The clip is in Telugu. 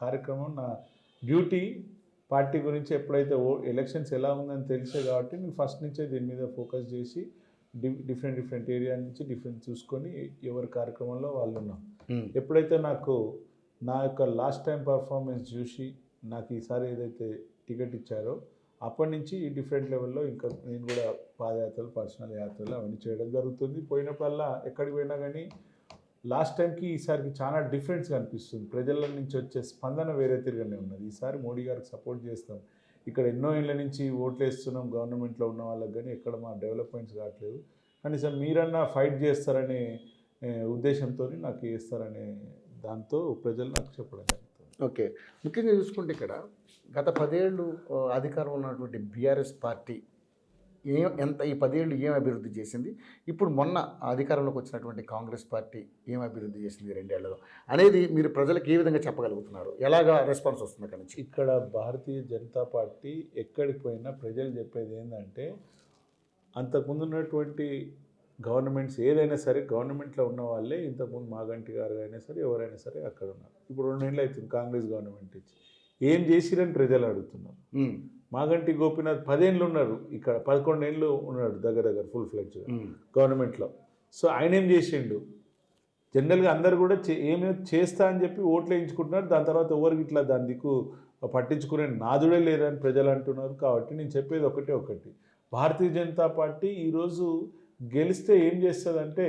కార్యక్రమం, నా డ్యూటీ పార్టీ గురించి. ఎప్పుడైతే ఎలక్షన్స్ ఎలా ఉందని తెలిసే కాబట్టి నేను ఫస్ట్ నుంచే దీని మీద ఫోకస్ చేసి డిఫరెంట్ ఏరియా నుంచి డిఫరెంట్ చూసుకొని ఎవరి కార్యక్రమంలో వాళ్ళు ఉన్నాం. ఎప్పుడైతే నాకు నా యొక్క లాస్ట్ టైం పర్ఫార్మెన్స్ చూసి నాకు ఈసారి ఏదైతే టికెట్ ఇచ్చారో అప్పటి నుంచి డిఫరెంట్ లెవెల్లో ఇంకా నేను కూడా పాదయాత్రలు, పర్సనల్ యాత్రలు అవన్నీ చేయడం జరుగుతుంది. పోయినప్పుడల్లా ఎక్కడికి పోయినా కానీ లాస్ట్ టైంకి ఈసారికి చాలా డిఫరెన్స్ కనిపిస్తుంది. ప్రజల నుంచి వచ్చే స్పందన వేరే తిరగానే ఉన్నది. ఈసారి మోడీ గారికి సపోర్ట్ చేస్తాం. ఇక్కడ ఎన్నో ఏళ్ళ నుంచి ఓట్లు వేస్తున్నాం గవర్నమెంట్లో ఉన్న వాళ్ళకి, కానీ ఎక్కడ మా డెవలప్మెంట్స్ కావట్లేదు. కనీసం మీరన్నా ఫైట్ చేస్తారనే ఉద్దేశంతో నాకు వేస్తారనే దాంతో ప్రజలు నాకు చెప్పడం జరుగుతుంది. ఓకే, ముఖ్యంగా చూసుకుంటే ఇక్కడ గత 10 ఏళ్ళు అధికారంలో ఉన్నటువంటి బీఆర్ఎస్ పార్టీ ఈ 10 ఏళ్ళు ఏం అభివృద్ధి చేసింది, ఇప్పుడు మొన్న అధికారంలోకి వచ్చినటువంటి కాంగ్రెస్ పార్టీ ఏం అభివృద్ధి చేసింది 2 ఏళ్లలో అనేది మీరు ప్రజలకు ఏ విధంగా చెప్పగలుగుతున్నారు? ఎలాగా రెస్పాన్స్ వస్తుంది అక్కడి నుంచి? ఇక్కడ భారతీయ జనతా పార్టీ ఎక్కడికి పోయినా ప్రజలు చెప్పేది ఏంటంటే, అంతకుముందు ఉన్నటువంటి గవర్నమెంట్స్ ఏదైనా సరే గవర్నమెంట్లో ఉన్న వాళ్ళే, ఇంతకుముందు మాగంటి గారు అయినా సరే ఎవరైనా సరే అక్కడ ఉన్నారు. ఇప్పుడు 2 ఏళ్ళు అవుతుంది కాంగ్రెస్ గవర్నమెంట్ ఇచ్చి, ఏం చేసిరని ప్రజలు అడుగుతున్నారు. మాగంటి గోపీనాథ్ 10 ఏళ్ళు ఉన్నారు ఇక్కడ, 11 ఏళ్ళు ఉన్నాడు దగ్గర ఫుల్ ఫ్లెడ్జ్గా గవర్నమెంట్లో. సో ఆయన ఏం చేసిండు? జనరల్గా అందరు కూడా ఏమేమి చేస్తా అని చెప్పి ఓట్లు వేయించుకుంటున్నారు. దాని తర్వాత ఎవరికి ఇట్లా దాని దిక్కు పట్టించుకునే నాదుడే లేదని ప్రజలు అంటున్నారు. కాబట్టి నేను చెప్పేది ఒకటి, భారతీయ జనతా పార్టీ ఈరోజు గెలిస్తే ఏం చేస్తుందంటే